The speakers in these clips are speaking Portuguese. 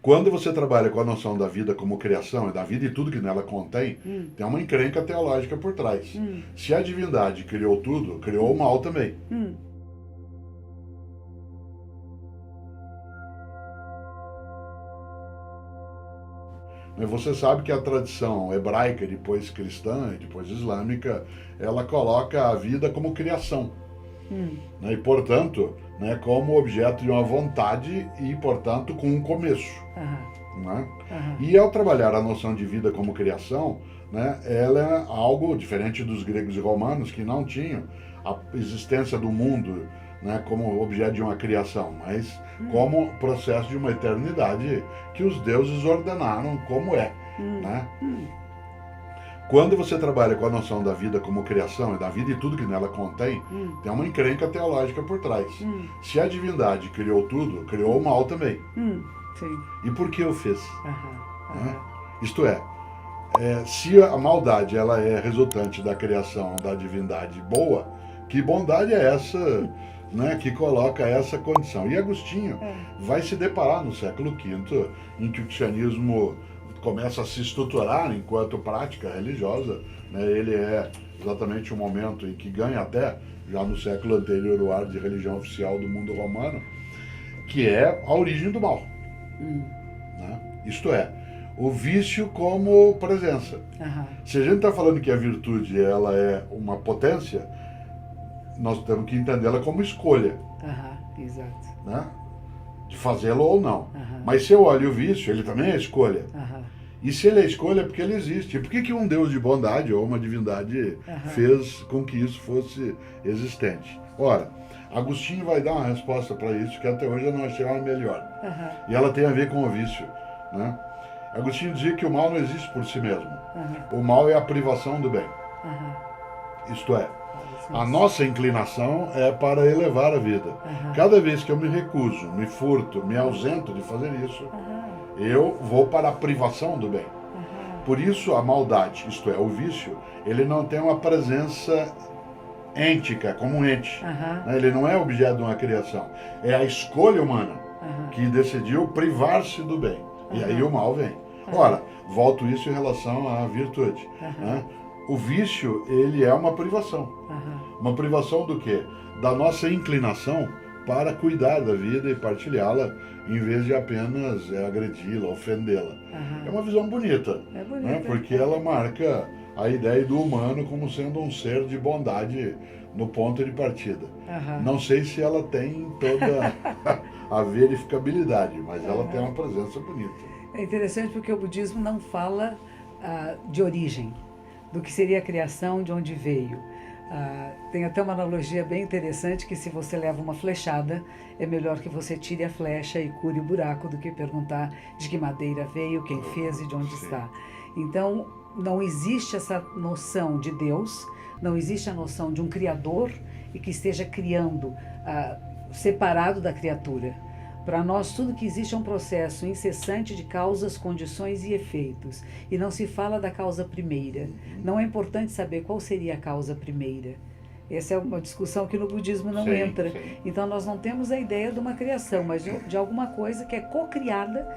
Quando você trabalha com a noção da vida como criação, e da vida e tudo que nela contém, tem uma encrenca teológica por trás. Se a divindade criou tudo, criou o mal também. Mas você sabe que a tradição hebraica, depois cristã e depois islâmica, ela coloca a vida como criação. Né? E, portanto, né, como objeto de uma vontade e, portanto, com um começo. Né? E ao trabalhar a noção de vida como criação, né, ela é algo diferente dos gregos e romanos, que não tinham a existência do mundo, né, como objeto de uma criação, mas como processo de uma eternidade que os deuses ordenaram como é. Né? Quando você trabalha com a noção da vida como criação, e da vida e tudo que nela contém, tem uma encrenca teológica por trás. Se a divindade criou tudo, criou o mal também. Sim. E por que o fez? Né? Isto é, se a maldade ela é resultante da criação da divindade boa, que bondade é essa, né, que coloca essa condição? E Agostinho vai se deparar no século V, em que o cristianismo começa a se estruturar enquanto prática religiosa, né? Ele é exatamente o momento em que ganha até, já no século anterior, o ar de religião oficial do mundo romano, que é a origem do mal. Né? Isto é, o vício como presença. Se a gente está falando que a virtude ela é uma potência, nós temos que entendê-la como escolha. Exato. Né? De fazê-lo ou não. Mas se eu olho o vício, ele também é escolha. E se ele é escolha, é porque ele existe. E por que um Deus de bondade ou uma divindade fez com que isso fosse existente? Ora, Agostinho vai dar uma resposta para isso que até hoje eu não achei uma melhor. E ela tem a ver com o vício. Né? Agostinho dizia que o mal não existe por si mesmo. O mal é a privação do bem. Isto é, a nossa inclinação é para elevar a vida. Cada vez que eu me recuso, me furto, me ausento de fazer isso, eu vou para a privação do bem. Por isso a maldade, isto é, o vício, ele não tem uma presença êntica, como um ente. Ele não é objeto de uma criação. É a escolha humana que decidiu privar-se do bem. E aí o mal vem. Ora, volto isso em relação à virtude. Né? O vício, ele é uma privação. Uma privação do quê? Da nossa inclinação para cuidar da vida e partilhá-la, em vez de apenas agredi-la, ofendê-la. É uma visão bonita, né? Porque ela marca a ideia do humano como sendo um ser de bondade no ponto de partida. Não sei se ela tem toda a verificabilidade, mas ela tem uma presença bonita. É interessante porque o budismo não fala de origem, do que seria a criação, de onde veio. Tem até uma analogia bem interessante que se você leva uma flechada, é melhor que você tire a flecha e cure o buraco do que perguntar de que madeira veio, quem fez e de onde está. Então, não existe essa noção de Deus, não existe a noção de um Criador e que esteja criando separado da criatura. Para nós, tudo que existe é um processo incessante de causas, condições e efeitos. E não se fala da causa primeira. Não é importante saber qual seria a causa primeira. Essa é uma discussão que no budismo não entra. Então, nós não temos a ideia de uma criação, mas de alguma coisa que é co-criada,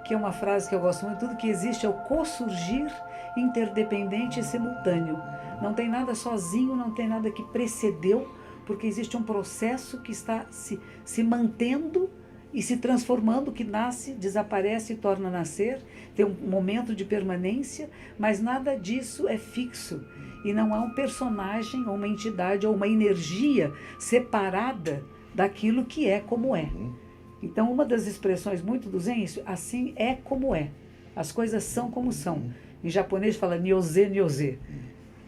que é uma frase que eu gosto muito, tudo que existe é o co-surgir interdependente e simultâneo. Não tem nada sozinho, não tem nada que precedeu, porque existe um processo que está se mantendo e se transformando, que nasce, desaparece e torna a nascer, tem um momento de permanência, mas nada disso é fixo. E não há um personagem, ou uma entidade, ou uma energia separada daquilo que é como é. Então, uma das expressões muito do Zen é isso, assim é como é. As coisas são como são. Em japonês fala nyoze, nyoze.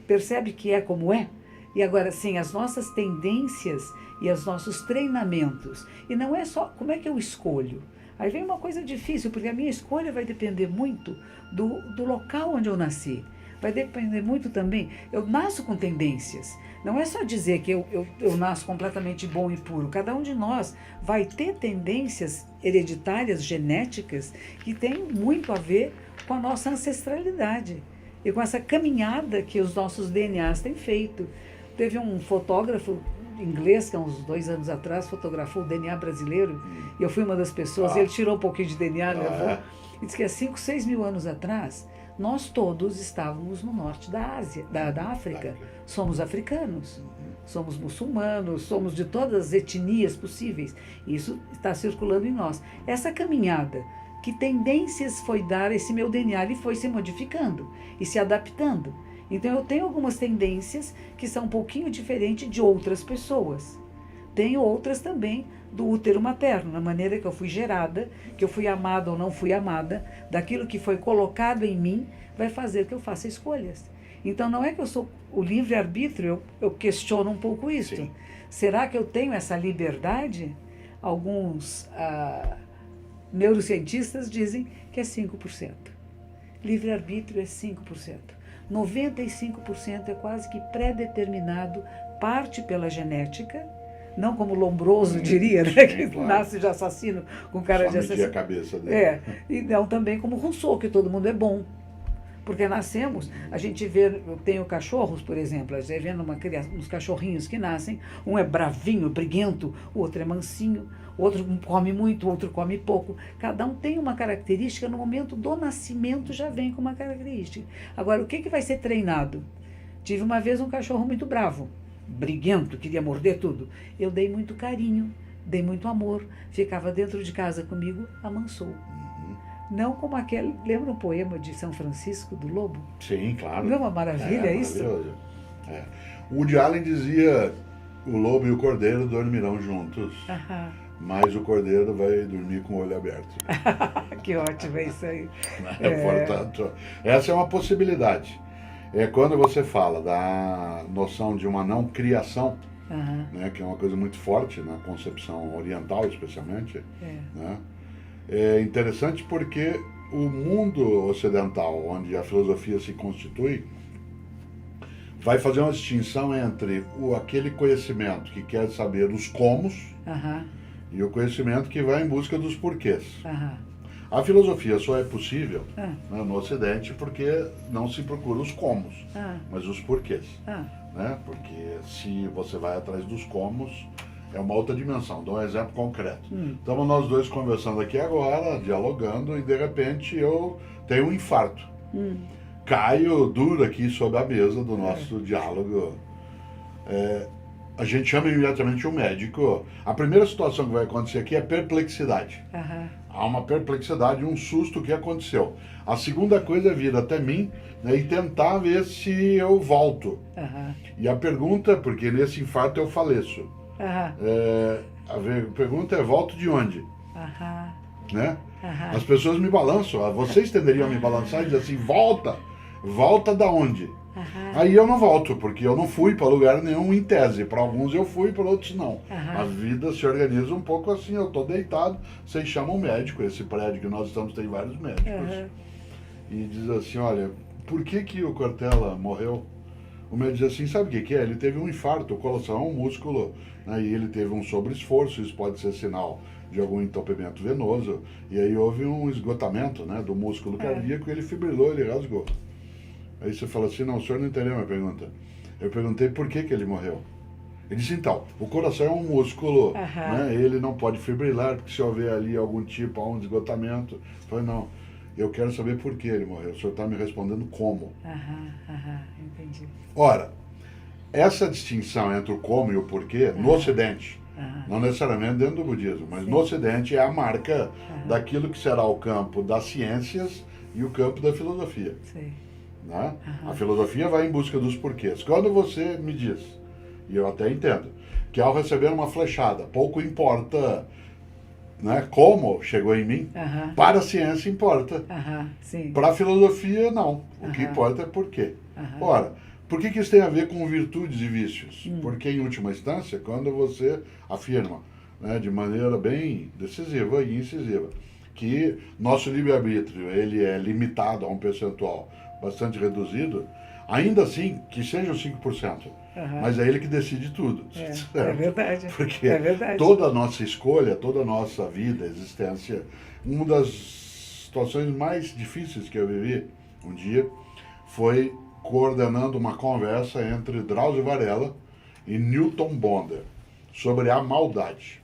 Percebe que é como é? E agora, sim, as nossas tendências e os nossos treinamentos. E não é só como é que eu escolho. Aí vem uma coisa difícil, porque a minha escolha vai depender muito do local onde eu nasci. Vai depender muito também. Eu nasço com tendências. Não é só dizer que eu nasço completamente bom e puro. Cada um de nós vai ter tendências hereditárias, genéticas, que têm muito a ver com a nossa ancestralidade e com essa caminhada que os nossos DNAs têm feito. Teve um fotógrafo inglês, que há uns 2 anos atrás fotografou o DNA brasileiro, e eu fui uma das pessoas, ele tirou um pouquinho de DNA, levou, e disse que há 5, 6 mil anos atrás, nós todos estávamos no norte da Ásia, da África. Somos africanos, somos muçulmanos, somos de todas as etnias possíveis. Isso está circulando em nós. Essa caminhada, que tendências foi dar esse meu DNA? Ele foi se modificando e se adaptando. Então eu tenho algumas tendências que são um pouquinho diferentes de outras pessoas. Tenho outras também do útero materno, na maneira que eu fui gerada, que eu fui amada ou não fui amada, daquilo que foi colocado em mim, vai fazer que eu faça escolhas. Então não é que eu sou o livre-arbítrio, eu questiono um pouco isso. Sim. Será que eu tenho essa liberdade? Alguns neurocientistas dizem que é 5%. Livre-arbítrio é 5%. 95% é quase que pré-determinado, parte pela genética, não como Lombroso diria, né, que claro, nasce de assassino com cara de assassino. A cabeça dele. E não também como Rousseau, que todo mundo é bom. Porque nascemos, a gente vê, eu tenho cachorros, por exemplo, a gente vê uns cachorrinhos que nascem, um é bravinho, briguento, o outro é mansinho, o outro come muito, o outro come pouco. Cada um tem uma característica, no momento do nascimento já vem com uma característica. Agora, o que vai ser treinado? Tive uma vez um cachorro muito bravo, briguento, queria morder tudo. Eu dei muito carinho, dei muito amor, ficava dentro de casa comigo, amansou. Não como aquele... Lembra um poema de São Francisco, do Lobo? Sim, claro. Não é uma maravilha isso? O Woody Allen dizia: o lobo e o cordeiro dormirão juntos, mas o cordeiro vai dormir com o olho aberto. Que ótimo, é isso aí. Portanto, essa é uma possibilidade. É quando você fala da noção de uma não criação, né, que é uma coisa muito forte na concepção oriental, especialmente, né? É interessante porque o mundo ocidental, onde a filosofia se constitui, vai fazer uma distinção entre aquele conhecimento que quer saber os comos e o conhecimento que vai em busca dos porquês. A filosofia só é possível no Ocidente porque não se procura os comos, mas os porquês. Né? Porque se você vai atrás dos comos, é uma outra dimensão. Dou um exemplo concreto. Estamos nós dois conversando aqui agora, dialogando, e de repente eu tenho um infarto. Caio duro aqui sobre a mesa do nosso diálogo. A gente chama imediatamente um médico. A primeira situação que vai acontecer aqui é perplexidade. Há uma perplexidade, um susto que aconteceu. A segunda coisa é vir até mim, né, e tentar ver se eu volto. E a pergunta, porque nesse infarto eu faleço. A pergunta é: volto de onde? Né? As pessoas me balançam. Vocês tenderiam a me balançar e dizer assim: volta da onde? Aí eu não volto, porque eu não fui para lugar nenhum em tese. Para alguns eu fui, para outros não. A vida se organiza um pouco assim. Eu estou deitado, vocês chamam um médico. Esse prédio que nós estamos tem vários médicos. E diz assim: olha, por que o Cortella morreu? O médico diz assim: sabe o que é? Ele teve um infarto, o coração é um músculo, né, e ele teve um sobreesforço, isso pode ser sinal de algum entupimento venoso, e aí houve um esgotamento, né, do músculo cardíaco, ele fibrilou, ele rasgou. Aí você fala assim: não, o senhor não entendeu a minha pergunta. Eu perguntei por que ele morreu. Ele disse: então, o coração é um músculo, né, ele não pode fibrilar, porque se houver ali algum tipo, há um esgotamento. Eu falei: não, eu quero saber por que ele morreu. O senhor está me respondendo como. Entendi. Ora, essa distinção entre o como e o porquê, no Ocidente, não necessariamente dentro do budismo, mas no Ocidente é a marca daquilo que será o campo das ciências e o campo da filosofia. Né? A filosofia vai em busca dos porquês. Quando você me diz, e eu até entendo, que ao receber uma flechada, pouco importa, né, como chegou em mim, para a ciência importa. Para a filosofia, não. O que importa é por quê. Ora, por que isso tem a ver com virtudes e vícios? Porque, em última instância, quando você afirma, né, de maneira bem decisiva e incisiva, que nosso livre-arbítrio ele é limitado a um percentual bastante reduzido, ainda assim, que seja os 5%. Mas é ele que decide tudo. É verdade. Porque toda a nossa escolha, toda a nossa vida, existência, uma das situações mais difíceis que eu vivi um dia foi coordenando uma conversa entre Drauzio Varela e Newton Bonder. sobre a maldade.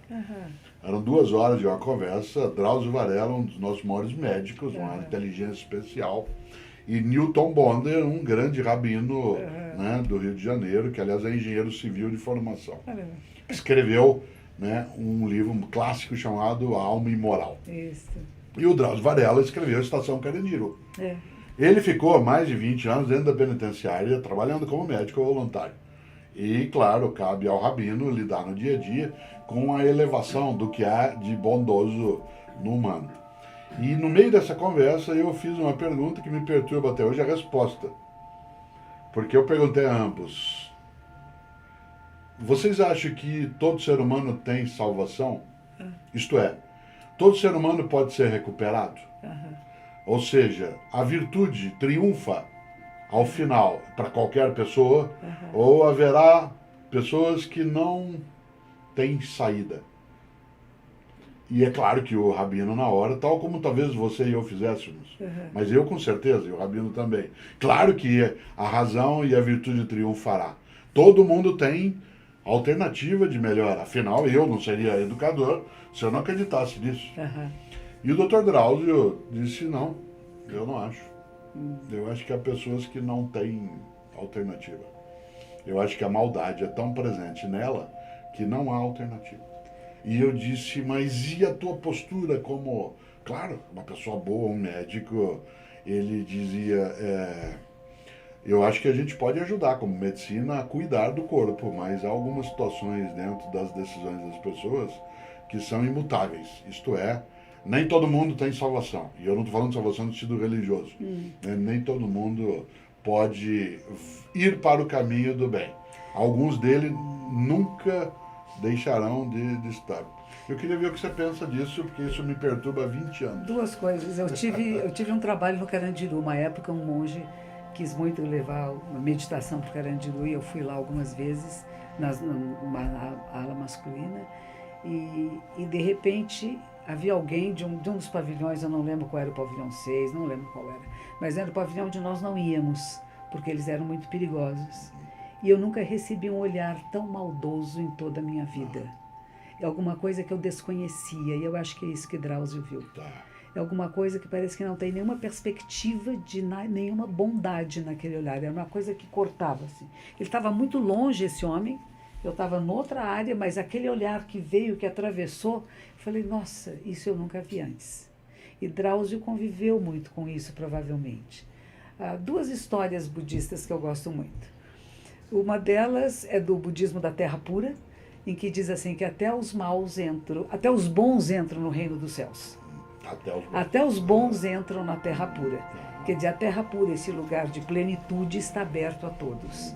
Eram 2 horas de uma conversa, Drauzio Varela, um dos nossos maiores médicos, uma inteligência especial, e Newton Bonder, um grande rabino né, do Rio de Janeiro, que aliás é engenheiro civil de formação, que escreveu né, um livro clássico chamado A Alma Imoral. Isso. E o Drauzio Varela escreveu Estação Carandiru. Ele ficou mais de 20 anos dentro da penitenciária, trabalhando como médico voluntário. E, claro, cabe ao rabino lidar no dia a dia com a elevação do que há de bondoso no humano. E no meio dessa conversa eu fiz uma pergunta que me perturba até hoje a resposta. Porque eu perguntei a ambos: vocês acham que todo ser humano tem salvação? Isto é, todo ser humano pode ser recuperado? Ou seja, a virtude triunfa ao final para qualquer pessoa, ou haverá pessoas que não têm saída? E é claro que o rabino na hora, tal como talvez você e eu fizéssemos, mas eu com certeza, e o rabino também. Claro que a razão e a virtude triunfará. Todo mundo tem alternativa de melhora. Afinal, eu não seria educador se eu não acreditasse nisso. E o Dr. Drauzio disse: não, eu não acho. Eu acho que há pessoas que não têm alternativa. Eu acho que a maldade é tão presente nela que não há alternativa. E eu disse: mas e a tua postura como... Claro, uma pessoa boa, um médico. Ele dizia: eu acho que a gente pode ajudar como medicina a cuidar do corpo, mas há algumas situações dentro das decisões das pessoas que são imutáveis. Isto é, nem todo mundo tem salvação. E eu não estou falando de salvação no sentido religioso. Né? Nem todo mundo pode ir para o caminho do bem. Alguns deles nunca deixarão de estar. Eu queria ver o que você pensa disso, porque isso me perturba há 20 anos. 2 coisas. Eu tive um trabalho no Carandiru. Uma época, um monge quis muito levar uma meditação para o Carandiru, e eu fui lá algumas vezes, numa ala masculina, e de repente havia alguém de um dos pavilhões, eu não lembro qual era o pavilhão 6, não lembro qual era, mas era o pavilhão onde nós não íamos, porque eles eram muito perigosos. E eu nunca recebi um olhar tão maldoso em toda a minha vida. É alguma coisa que eu desconhecia, e eu acho que é isso que Drauzio viu. É alguma coisa que parece que não tem nenhuma perspectiva de nenhuma bondade naquele olhar. Era uma coisa que cortava, assim. Ele estava muito longe, esse homem. Eu estava noutra área, mas aquele olhar que veio, que atravessou, eu falei: nossa, isso eu nunca vi antes. E Drauzio conviveu muito com isso, provavelmente. 2 histórias budistas que eu gosto muito. Uma delas é do budismo da Terra Pura, em que diz assim que até os bons entram no reino dos céus. Até os bons entram na Terra Pura. Quer dizer, a Terra Pura, esse lugar de plenitude, está aberto a todos.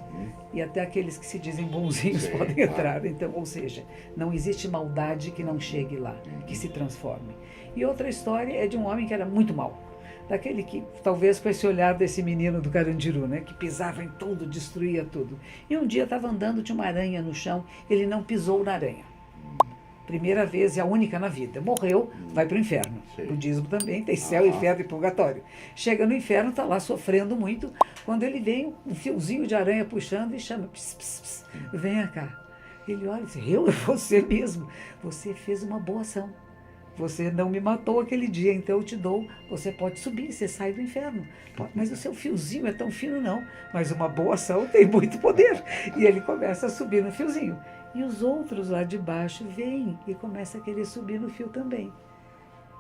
E até aqueles que se dizem bonzinhos podem entrar. Então, ou seja, não existe maldade que não chegue lá, que se transforme. E outra história é de um homem que era muito mau. Daquele que, talvez com esse olhar desse menino do Carandiru, né, que pisava em tudo, destruía tudo. E um dia estava andando, tinha uma aranha no chão, ele não pisou na aranha. Primeira vez e a única na vida. Morreu, vai para o inferno. O budismo também tem céu, inferno e purgatório. Chega no inferno, está lá sofrendo muito, quando ele vem um fiozinho de aranha puxando e chama: pss, pss, pss, venha cá. Ele olha e diz: eu? É você mesmo. Você fez uma boa ação. Você não me matou aquele dia, então eu te dou. Você pode subir, você sai do inferno. Mas o seu fiozinho é tão fino, não. Mas uma boa ação tem muito poder. E ele começa a subir no fiozinho. E os outros lá de baixo vêm e começam a querer subir no fio também.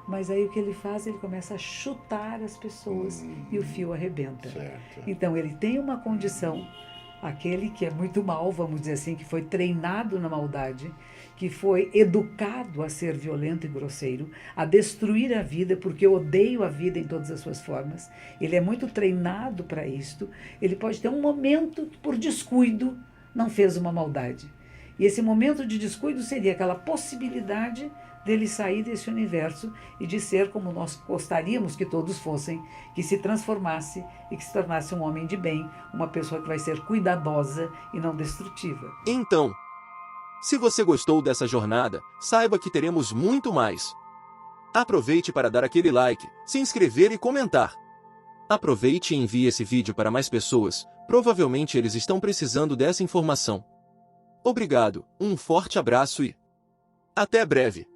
Mas aí o que ele faz? Ele começa a chutar as pessoas e o fio arrebenta. Certo. Então ele tem uma condição, aquele que é muito mal, vamos dizer assim, que foi treinado na maldade, que foi educado a ser violento e grosseiro, a destruir a vida, porque eu odeio a vida em todas as suas formas. Ele é muito treinado para isto. Ele pode ter um momento que, por descuido, não fez uma maldade. E esse momento de descuido seria aquela possibilidade dele sair desse universo e de ser como nós gostaríamos que todos fossem, que se transformasse e que se tornasse um homem de bem, uma pessoa que vai ser cuidadosa e não destrutiva. Então, se você gostou dessa jornada, saiba que teremos muito mais. Aproveite para dar aquele like, se inscrever e comentar. Aproveite e envie esse vídeo para mais pessoas, provavelmente eles estão precisando dessa informação. Obrigado, um forte abraço e até breve!